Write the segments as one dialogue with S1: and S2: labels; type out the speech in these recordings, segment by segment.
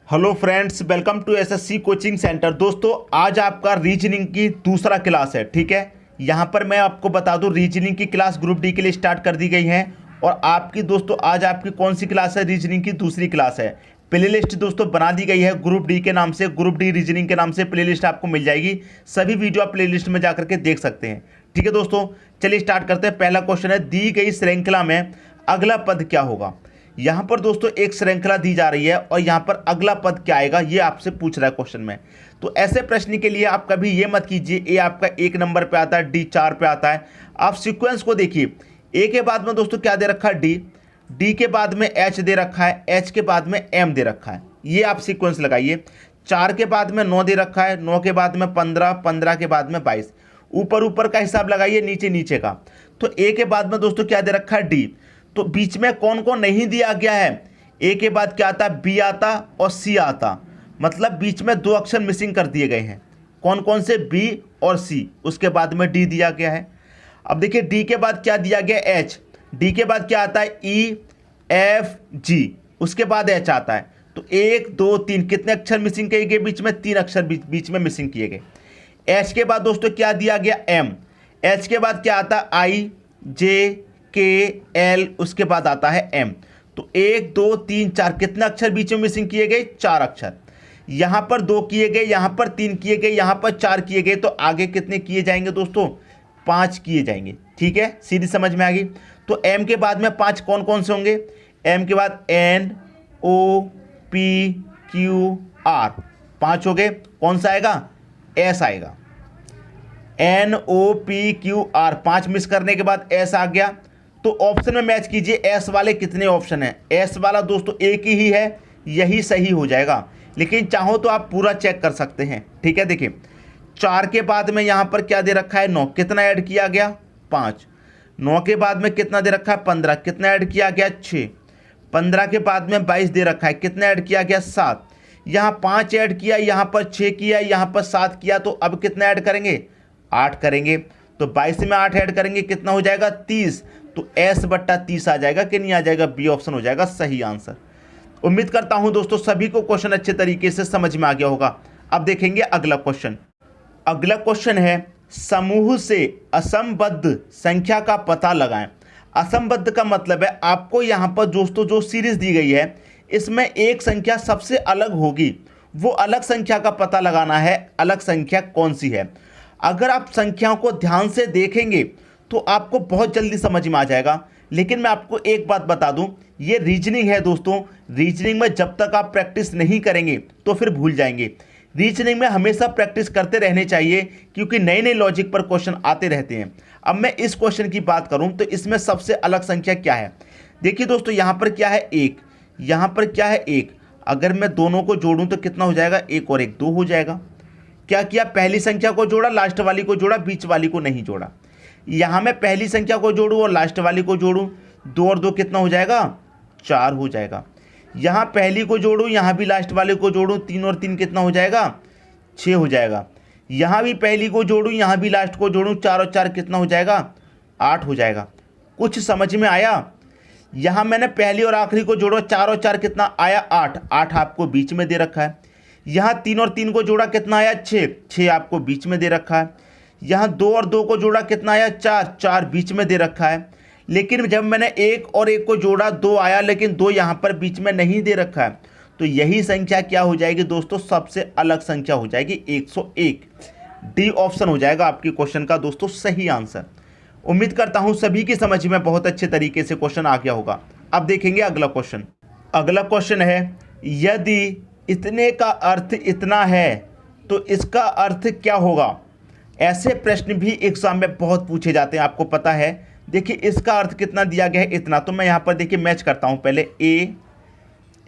S1: Hello friends, welcome to SSC coaching centre. दोस्तों, आज आपका रीजनिंग की दूसरा क्लास है। ठीक है, यहाँ पर मैं आपको बता दूं, रीजनिंग की क्लास ग्रुप डी के लिए स्टार्ट कर दी गई है। और आपकी दोस्तों आज आपकी कौन सी क्लास है? रीजनिंग की दूसरी क्लास है। प्ले लिस्ट दोस्तों बना दी गई है ग्रुप डी के नाम से, ग्रुप डी रीजनिंग के नाम से प्ले लिस्ट आपको मिल जाएगी। सभी वीडियो आप प्ले लिस्ट में जाकर के देख सकते हैं। ठीक है दोस्तों, चलिए स्टार्ट करते हैं। पहला क्वेश्चन है, दी गई श्रृंखला में अगला पद क्या होगा। यहाँ पर दोस्तों एक श्रृंखला दी जा रही है और यहाँ पर अगला पद क्या आएगा ये आपसे पूछ रहा है क्वेश्चन में। तो ऐसे प्रश्न के लिए आप कभी ये मत कीजिए ए आपका 1 नंबर पे आता है, डी 4 पे आता है। आप सीक्वेंस को देखिए, ए के बाद में दोस्तों क्या दे रखा है? डी, डी के बाद में एच दे रखा है, एच के बाद में एम दे रखा है। ये आप सीक्वेंस लगाइए। 4 के बाद में 9 दे रखा है, 9 के बाद में 15, 15 के बाद में 22। ऊपर ऊपर का हिसाब लगाइए, नीचे नीचे का। तो ए के बाद में दोस्तों क्या दे रखा है? डी। तो बीच में कौन कौन नहीं दिया गया है? ए के बाद क्या आता? बी आता और सी आता। मतलब बीच में 2 अक्षर मिसिंग कर दिए गए हैं। कौन कौन से? बी और सी। उसके बाद में डी दिया गया है। अब देखिए डी के बाद क्या दिया गया? एच। डी के बाद क्या आता है? ई, एफ, जी। उसके बाद एच आता है। तो 1 2 3 कितने अक्षर मिसिंग किए गए? बीच में 3 अक्षर बीच में मिसिंग किए गए। एच के बाद दोस्तों क्या दिया गया? एम। एच के बाद क्या आता? आई, जे, के, एल। उसके बाद आता है एम। तो 1 2 3 4 कितने अक्षर बीच में मिसिंग किए गए? 4 अक्षर। यहां पर 2 किए गए, यहां पर 3 किए गए, यहां पर 4 किए गए। तो आगे कितने किए जाएंगे दोस्तों? 5 किए जाएंगे। ठीक है, सीधी समझ में आ गई। तो एम के बाद में 5 कौन कौन से होंगे? एम के बाद N, O, P, Q, R. 5 हो गए। कौन सा आएगा? एस आएगा। N, O, P, Q, R. 5 miss करने के बाद एस आ गया। तो ऑप्शन में मैच कीजिए, एस वाले कितने ऑप्शन हैं? एस वाला दोस्तों एक ही है, यही सही हो जाएगा। लेकिन चाहो तो आप पूरा चेक कर सकते हैं। ठीक है, देखिए 4 के बाद में यहाँ पर क्या दे रखा है? 9। कितना ऐड किया गया? 5। 9 के बाद में कितना दे रखा है? 15। कितना ऐड किया गया? 6। 15 के बाद में 22 दे रखा है। कितना ऐड किया गया? 7। यहाँ 5 ऐड किया, यहाँ पर 6 किया, यहाँ पर 7 किया। तो अब कितना ऐड करेंगे? 8 करेंगे। तो 22 में 8 ऐड करेंगे, कितना हो जाएगा? 30। तो S बट्टा 30 आ जाएगा कि नहीं आ जाएगा? बी ऑप्शन हो जाएगा सही आंसर। उम्मीद करता हूं दोस्तों सभी को क्वेश्चन अच्छे तरीके से समझ में आ गया होगा। अब देखेंगे अगला क्वेश्चन। अगला क्वेश्चन है, समूह से असंबद्ध संख्या का पता लगाएं। असंबद्ध का मतलब है आपको यहां पर दोस्तों जो सीरीज दी गई है इसमें एक संख्या सबसे अलग होगी, वो अलग संख्या का पता लगाना है। अलग संख्या कौन सी है? अगर आप संख्याओं को ध्यान से देखेंगे तो आपको बहुत जल्दी समझ में आ जाएगा। लेकिन मैं आपको एक बात बता दूं, ये रीजनिंग है दोस्तों। रीजनिंग में जब तक आप प्रैक्टिस नहीं करेंगे तो फिर भूल जाएंगे। रीजनिंग में हमेशा प्रैक्टिस करते रहने चाहिए, क्योंकि नए नए लॉजिक पर क्वेश्चन आते रहते हैं। अब मैं इस क्वेश्चन की बात करूं तो इसमें सबसे अलग संख्या क्या है? देखिए दोस्तों, यहाँ पर क्या है? 1। यहाँ पर क्या है? 1। अगर मैं दोनों को जोड़ूं तो कितना हो जाएगा? 1 और 1 2 हो जाएगा। क्या किया? पहली संख्या को जोड़ा, लास्ट वाली को जोड़ा, बीच वाली को नहीं जोड़ा। यहाँ मैं पहली संख्या को जोड़ूं और लास्ट वाली को जोड़ूं, 2 और 2 कितना हो जाएगा? 4 हो जाएगा। यहाँ पहली को जोड़ूं, यहाँ भी लास्ट वाले को जोड़ूं, 3 और 3 कितना हो जाएगा? 6 हो जाएगा। यहाँ भी पहली को जोड़ूं, यहाँ भी लास्ट को जोड़ूं, 4 और 4 कितना हो जाएगा? 8 हो जाएगा। कुछ समझ में आया? यहाँ मैंने पहली और आखिरी को जोड़ा, 4 और 4 कितना आया? 8। 8 आपको बीच में दे रखा है। यहाँ 3 और 3 को जोड़ा, कितना आया? 6। 6 आपको बीच में दे रखा है। यहाँ 2 और 2 को जोड़ा, कितना आया? 4। 4 बीच में दे रखा है। लेकिन जब मैंने 1 और 1 को जोड़ा, 2 आया, लेकिन 2 यहाँ पर बीच में नहीं दे रखा है। तो यही संख्या क्या हो जाएगी दोस्तों? सबसे अलग संख्या हो जाएगी 101। डी ऑप्शन हो जाएगा आपके क्वेश्चन का दोस्तों सही आंसर। उम्मीद करता हूँ सभी की समझ में बहुत अच्छे तरीके से क्वेश्चन आ गया होगा। अब देखेंगे अगला क्वेश्चन। अगला क्वेश्चन है, यदि इतने का अर्थ इतना है तो इसका अर्थ क्या होगा? ऐसे प्रश्न भी एग्जाम में बहुत पूछे जाते हैं, आपको पता है। देखिए इसका अर्थ कितना दिया गया है? इतना। तो मैं यहाँ पर देखिए मैच करता हूँ। पहले ए,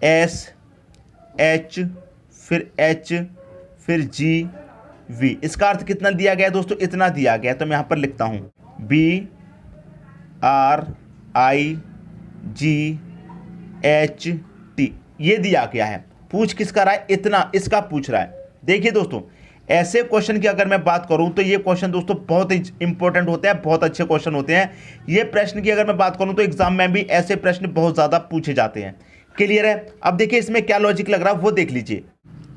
S1: एस, एच, फिर एच, फिर जी, वी। इसका अर्थ कितना दिया गया है दोस्तों? इतना दिया गया है। तो मैं यहाँ पर लिखता हूँ B, R, I, G, H, T. ये दिया गया है। पूछ किसका रहा है? इतना। इसका पूछ रहा है। देखिए दोस्तों, ऐसे क्वेश्चन की अगर मैं बात करूं तो ये क्वेश्चन दोस्तों बहुत ही इंपॉर्टेंट होते हैं, बहुत अच्छे क्वेश्चन होते हैं। ये प्रश्न की अगर मैं बात करूं तो एग्जाम में भी ऐसे प्रश्न बहुत ज़्यादा पूछे जाते हैं। क्लियर है। अब देखिए इसमें क्या लॉजिक लग रहा है वो देख लीजिए।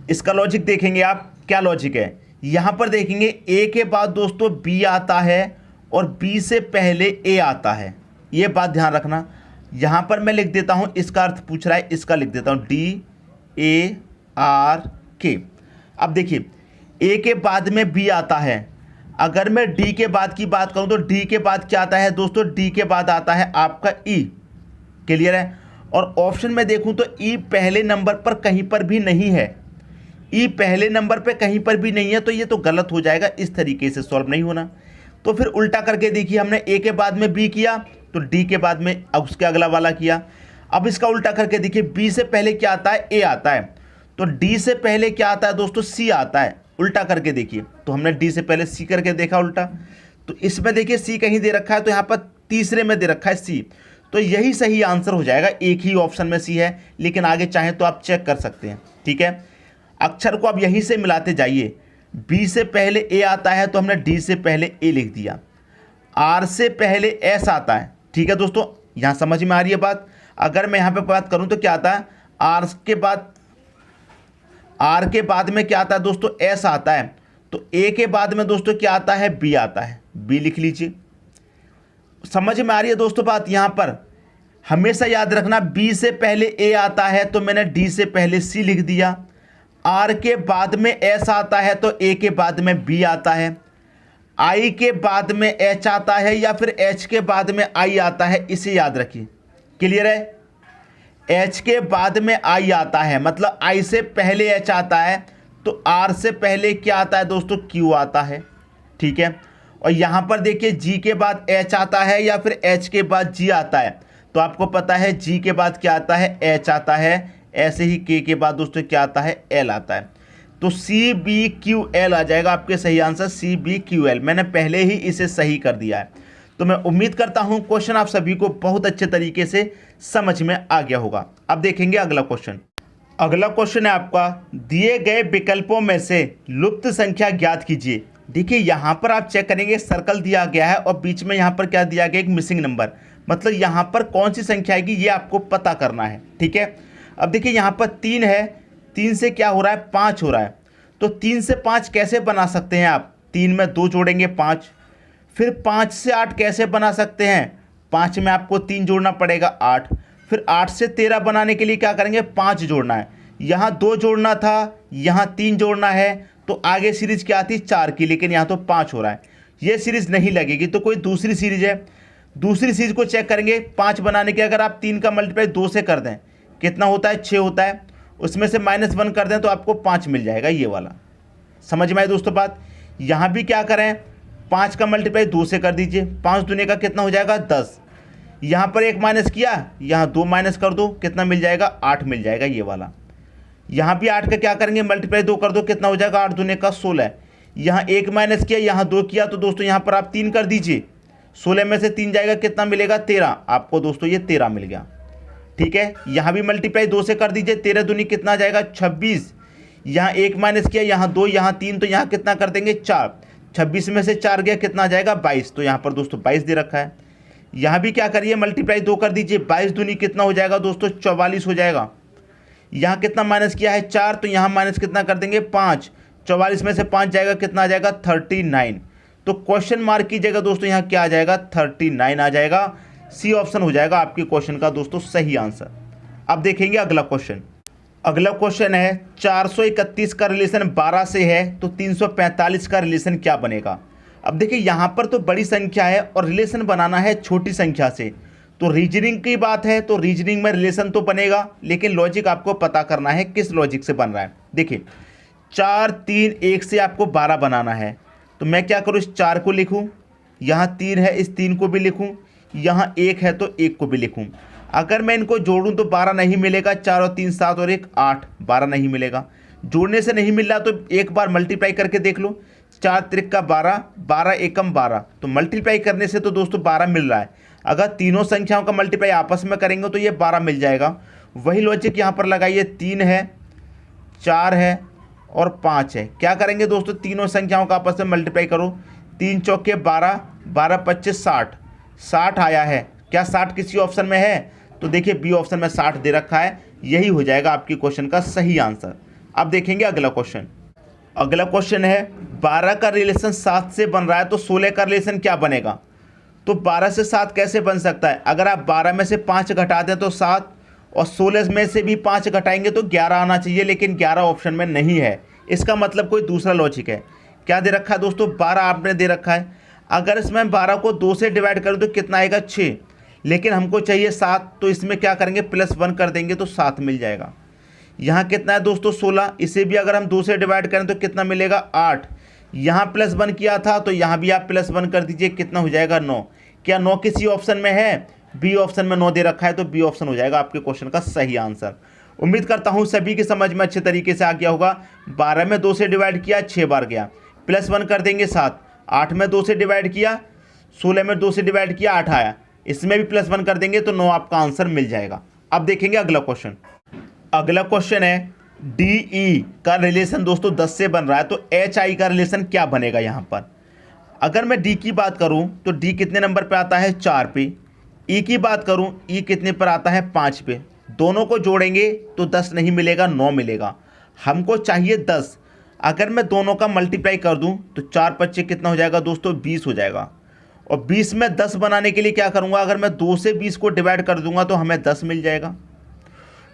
S1: इसका लॉजिक देखेंगे आप, क्या लॉजिक है। यहां पर देखेंगे ए के बाद दोस्तों बी आता है और बी से पहले ए आता है, ये बात ध्यान रखना। यहां पर मैं लिख देता हूं, इसका अर्थ पूछ रहा है, इसका लिख देता हूं DARK। अब देखिए ए के बाद में बी आता है, अगर मैं डी के बाद की बात करूं तो डी के बाद क्या आता है दोस्तों, डी के बाद आता है आपका ई। क्लियर है। और ऑप्शन में देखूं तो ई पहले नंबर पर कहीं पर भी नहीं है, ई पहले नंबर पे कहीं पर भी नहीं है, तो ये तो गलत हो जाएगा, इस तरीके से सॉल्व नहीं होना। तो फिर उल्टा करके देखिए, हमने ए के बाद में बी किया तो डी के बाद में उसके अगला वाला किया। अब इसका उल्टा करके देखिए, बी से पहले क्या आता है, ए आता है, तो डी से पहले क्या आता है दोस्तों, सी आता है। उल्टा करके देखिए, तो हमने डी से पहले सी करके देखा उल्टा, तो इसमें देखिए सी कहीं दे रखा है, तो यहाँ पर तीसरे में दे रखा है सी, तो यही सही आंसर हो जाएगा। एक ही ऑप्शन में सी है, लेकिन आगे चाहें तो आप चेक कर सकते हैं। ठीक है, अक्षर को आप यहीं से मिलाते जाइए। बी से पहले ए आता है तो हमने डी से पहले ए लिख दिया, आर से पहले एस आता है। ठीक है दोस्तों, यहाँ समझ में आ रही है बात। अगर मैं यहाँ पे बात करूँ तो क्या आता है, आर के बाद में क्या आता है दोस्तों, एस आता है, तो ए के बाद में दोस्तों क्या आता है, बी आता है, बी लिख लीजिए। समझ में आ रही है दोस्तों बात। यहाँ पर हमेशा याद रखना, बी से पहले ए आता है तो मैंने डी से पहले सी लिख दिया, आर के बाद में एस आता है तो ए के बाद में बी आता है, आई के बाद में एच आता है या फिर एच के बाद में आई आता है, इसे याद रखिए। क्लियर है। एच के बाद में आई आता है, मतलब आई से पहले एच आता है, तो आर से पहले क्या आता है दोस्तों, क्यू आता है। ठीक है। और यहाँ पर देखिए जी के बाद एच आता है या फिर एच के बाद जी आता है, तो आपको पता है जी के बाद क्या आता है, एच आता है। ऐसे ही के बाद दोस्तों क्या आता है, एल आता है, तो CBQL आ जाएगा आपके सही आंसर, CBQL। मैंने पहले ही इसे सही कर दिया है। तो मैं उम्मीद करता हूं क्वेश्चन आप सभी को बहुत अच्छे तरीके से समझ में आ गया होगा। अब देखेंगे अगला क्वेश्चन। अगला क्वेश्चन है आपका, दिए गए विकल्पों में से लुप्त संख्या ज्ञात कीजिए। देखिए यहाँ पर आप चेक करेंगे, सर्कल दिया गया है और बीच में यहाँ पर क्या दिया गया, एक मिसिंग नंबर, मतलब यहाँ पर कौन सी संख्या आएगी ये आपको पता करना है। ठीक है। अब देखिए यहाँ पर 3 है, 3 से क्या हो रहा है, 5 हो रहा है, तो 3 से 5 कैसे बना सकते हैं आप, 3 में 2 जोड़ेंगे 5, फिर 5 से 8 कैसे बना सकते हैं, 5 में आपको 3 जोड़ना पड़ेगा 8, फिर 8 से 13 बनाने के लिए क्या करेंगे, 5 जोड़ना है, यहाँ 2 जोड़ना था, यहाँ 3 जोड़ना है, तो आगे सीरीज क्या आती, 4 की, लेकिन यहाँ तो 5 हो रहा है, ये सीरीज नहीं लगेगी, तो कोई दूसरी सीरीज है, दूसरी सीरीज को चेक करेंगे। 5 बनाने के अगर आप 3 का मल्टीप्लाई 2 से कर दें, कितना होता है, 6 होता है, उसमें से -1 कर दें तो आपको 5 मिल जाएगा, ये वाला। समझ में आई दोस्तों बात। यहाँ भी क्या करें, 5 का मल्टीप्लाई 2 से कर दीजिए, 5 दूने का कितना हो जाएगा, 10। यहाँ पर 1 माइनस किया, यहाँ 2 माइनस कर दो, कितना मिल जाएगा, 8 मिल जाएगा, ये वाला। यहाँ भी 8 का क्या करेंगे, मल्टीप्लाई 2 कर दो, कितना हो जाएगा, 8 दूने का 16। यहाँ 1 माइनस किया, यहाँ 2 किया, तो दोस्तों यहाँ पर आप 3 कर दीजिए, 16 में से 3 जाएगा, कितना मिलेगा, 13। आपको दोस्तों ये 13 मिल गया। ठीक है। यहाँ भी मल्टीप्लाई 2 से कर दीजिए, 13 दूनी कितना आ जाएगा, 26। यहाँ 1 माइनस किया, यहाँ 2, यहाँ 3, तो यहाँ कितना कर देंगे, 4। 26 में से 4 गया, कितना आ जाएगा, 22। तो यहाँ पर दोस्तों 22 दे रखा है। यहाँ भी क्या करिए, मल्टीप्लाई 2 कर दीजिए, 22 दूनी कितना हो जाएगा दोस्तों, 44 हो जाएगा। यहाँ कितना माइनस किया है, 4, तो यहाँ माइनस कितना कर देंगे, 5। 44 में से 5 जाएगा, कितना आ जाएगा, 39। तो क्वेश्चन मार्क कीजिएगा दोस्तों, यहाँ क्या आ जाएगा, 39 आ जाएगा। सी ऑप्शन हो जाएगा आपके क्वेश्चन का दोस्तों सही आंसर। अब देखेंगे अगला क्वेश्चन। अगला क्वेश्चन है, 431 का रिलेशन 12 से है तो 345 का रिलेशन क्या बनेगा। अब देखिए यहाँ पर तो बड़ी संख्या है और रिलेशन बनाना है छोटी संख्या से, तो रीजनिंग की बात है, तो रीजनिंग में रिलेशन तो बनेगा, लेकिन लॉजिक आपको पता करना है किस लॉजिक से बन रहा है। देखिए 4, 3, 1 से आपको 12 बनाना है, तो मैं क्या करूँ, इस 4 को लिखूँ, यहाँ 3 है, इस 3 को भी लिखूँ, यहाँ 1 है तो 1 को भी लिखूँ। अगर मैं इनको जोड़ूं तो 12 नहीं मिलेगा, 4 और 3 7 और 1 8, 12 नहीं मिलेगा। जोड़ने से नहीं मिल रहा तो एक बार मल्टीप्लाई करके देख लो, 4 त्रिक का 12, 12 एकम 12, तो मल्टीप्लाई करने से तो दोस्तों 12 मिल रहा है। अगर तीनों संख्याओं का मल्टीप्लाई आपस में करेंगे तो ये 12 मिल जाएगा। वही लॉजिक यहाँ पर लगाइए, 3 है, 4 है और 5 है। क्या करेंगे दोस्तों, तीनों संख्याओं का आपस में मल्टीप्लाई करो, 3 चौके 12, 12 25 60, 60 आया है। क्या 60 किसी ऑप्शन में है, तो देखिए बी ऑप्शन में 60 दे रखा है, यही हो जाएगा आपके क्वेश्चन का सही आंसर। अब देखेंगे अगला क्वेश्चन। अगला क्वेश्चन है 12 का रिलेशन 7 से बन रहा है तो 16 का रिलेशन क्या बनेगा। तो 12 से 7 कैसे बन सकता है, अगर आप 12 में से 5 घटा दें तो 7, और 16 में से भी 5 घटाएंगे तो 11 आना चाहिए, लेकिन 11 ऑप्शन में नहीं है। इसका मतलब कोई दूसरा लॉजिक है। क्या दे रखा है दोस्तों, 12 आपने दे रखा है, अगर इसमें 12 को 2 से डिवाइड करूँ तो कितना आएगा 6, लेकिन हमको चाहिए 7, तो इसमें क्या करेंगे +1 कर देंगे तो 7 मिल जाएगा। यहाँ कितना है दोस्तों 16, इसे भी अगर हम 2 से डिवाइड करें तो कितना मिलेगा 8, यहाँ +1 किया था तो यहाँ भी आप +1 कर दीजिए, कितना हो जाएगा 9। क्या 9 किसी ऑप्शन में है, बी ऑप्शन में 9 दे रखा है, तो बी ऑप्शन हो जाएगा आपके क्वेश्चन का सही आंसर। उम्मीद करता हूँ सभी की समझ में अच्छे तरीके से आ गया होगा। 12 में 2 से डिवाइड किया 6 बार गया, +1 कर देंगे 7, 8 में 2 से डिवाइड किया, 16 में 2 से डिवाइड किया 8 आया, इसमें भी +1 कर देंगे तो 9 आपका आंसर मिल जाएगा। अब देखेंगे अगला क्वेश्चन। अगला क्वेश्चन है DE का रिलेशन दोस्तों 10 से बन रहा है तो HI का रिलेशन क्या बनेगा यहाँ पर। अगर मैं D की बात करूँ तो D कितने नंबर पे आता है 4 पे, E की बात करूँ E कितने पर आता है 5 पे, दोनों को जोड़ेंगे तो 10 नहीं मिलेगा 9 मिलेगा, हमको चाहिए 10। अगर मैं दोनों का मल्टीप्लाई कर दूं तो 4 5 कितना हो जाएगा दोस्तों 20 हो जाएगा, और 20 में 10 बनाने के लिए क्या करूंगा, अगर मैं 2 से 20 को डिवाइड कर दूंगा तो हमें 10 मिल जाएगा।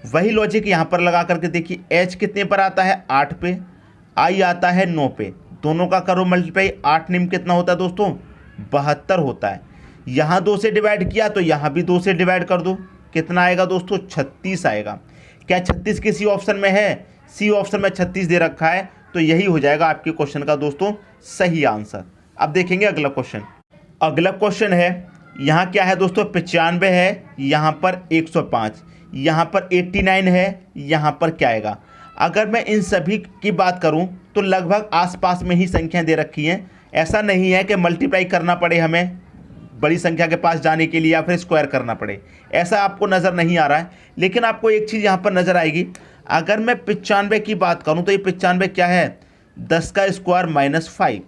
S1: वही लॉजिक यहाँ पर लगा करके देखिए, H कितने पर आता है 8 पे, I आता है 9 पे, दोनों का करो मल्टीप्लाई, 8 निम कितना होता है दोस्तों 72 होता है। यहाँ 2 से डिवाइड किया तो यहाँ भी 2 से डिवाइड कर दो, कितना आएगा दोस्तों 36 आएगा। क्या 36 किसी ऑप्शन में है, सी ऑप्शन में 36 दे रखा है, तो यही हो जाएगा आपके क्वेश्चन का दोस्तों सही आंसर। अब देखेंगे अगला क्वेश्चन। अगला क्वेश्चन है, यहाँ क्या है दोस्तों 95 है, यहाँ पर 105, यहाँ पर 89 है, यहाँ पर क्या आएगा। अगर मैं इन सभी की बात करूँ तो लगभग आसपास में ही संख्या दे रखी हैं, ऐसा नहीं है कि मल्टीप्लाई करना पड़े हमें बड़ी संख्या के पास जाने के लिए या फिर स्क्वायर करना पड़े, ऐसा आपको नज़र नहीं आ रहा है। लेकिन आपको एक चीज़ यहाँ पर नज़र आएगी, अगर मैं 95 की बात करूँ तो ये 95 क्या है 10 का स्क्वायर -5।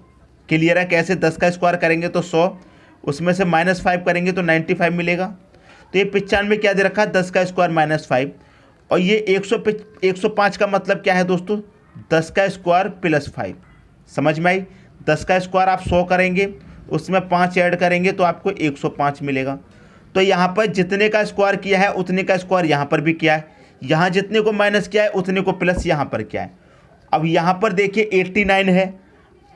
S1: क्लियर है कैसे, 10 का स्क्वायर करेंगे तो 100, उसमें से -5 करेंगे तो 95 मिलेगा। तो ये 95 क्या दे रखा है 10 का स्क्वायर -5, और ये 105 का मतलब क्या है दोस्तों 10 का स्क्वायर +5। समझ में आई, 10 का स्क्वायर आप 100 करेंगे, उसमें 5 ऐड करेंगे तो आपको 105 मिलेगा। तो यहाँ पर जितने का स्क्वायर किया है उतने का स्क्वायर यहाँ पर भी किया है, यहाँ जितने को माइनस किया है उतने को प्लस यहाँ पर किया है। अब यहाँ पर देखिए 89 है,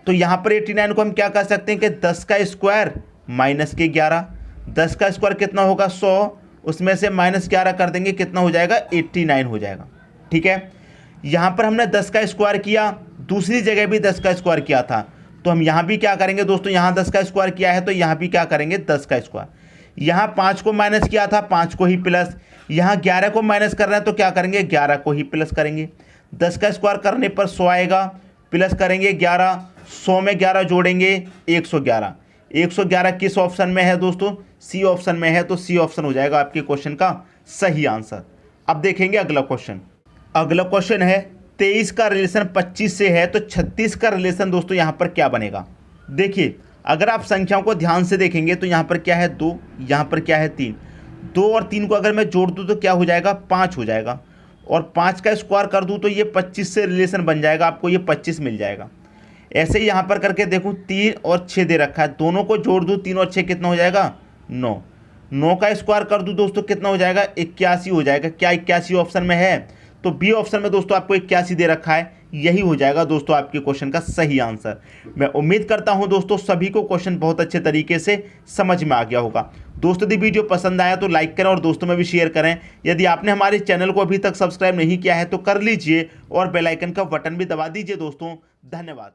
S1: तो यहाँ पर 89 को हम क्या कर सकते हैं कि 10 का स्क्वायर -11, 10 का स्क्वायर कितना होगा 100, उसमें से -11 कर देंगे, कितना हो जाएगा 89 हो जाएगा। ठीक है, यहाँ पर हमने 10 का स्क्वायर किया, दूसरी जगह भी 10 का स्क्वायर किया था, तो हम यहाँ भी क्या करेंगे दोस्तों, यहाँ 10 का स्क्वायर किया है तो यहाँ भी क्या करेंगे 10 का स्क्वायर। यहाँ 5 को माइनस किया था, 5 को ही प्लस, यहाँ 11 को माइनस कर रहे हैं तो क्या करेंगे 11 को ही प्लस करेंगे। 10 का स्क्वायर करने पर 100 आएगा, प्लस करेंगे 11, 100 में 11 जोड़ेंगे 111। 111 किस ऑप्शन में है दोस्तों, सी ऑप्शन में है, तो सी ऑप्शन हो जाएगा आपके क्वेश्चन का सही आंसर। अब देखेंगे अगला क्वेश्चन। अगला क्वेश्चन है 23 का रिलेशन 25 से है तो 36 का रिलेशन दोस्तों यहाँ पर क्या बनेगा। देखिए अगर आप संख्याओं को ध्यान से देखेंगे तो यहाँ पर क्या है 2, यहाँ पर क्या है 3, 2 और 3 को अगर मैं जोड़ दूँ तो क्या हो जाएगा 5 हो जाएगा, और 5 का स्क्वायर कर दूँ तो ये 25 से रिलेशन बन जाएगा, आपको ये 25 मिल जाएगा। ऐसे ही यहाँ पर करके देखूँ 3 और 6 दे रखा है, दोनों को जोड़ दूँ 3 और 6 कितना हो जाएगा 9, 9 का स्क्वायर कर दूँ दोस्तों कितना हो जाएगा 81 हो जाएगा। क्या 81 ऑप्शन में है, तो बी ऑप्शन में दोस्तों आपको 81 दे रखा है, यही हो जाएगा दोस्तों आपके क्वेश्चन का सही आंसर। मैं उम्मीद करता हूं दोस्तों सभी को क्वेश्चन बहुत अच्छे तरीके से समझ में आ गया होगा। दोस्तों यदि वीडियो पसंद आया तो लाइक करें और दोस्तों में भी शेयर करें। यदि आपने हमारे चैनल को अभी तक सब्सक्राइब नहीं किया है तो कर लीजिए और बेल आइकन का बटन भी दबा दीजिए दोस्तों। धन्यवाद।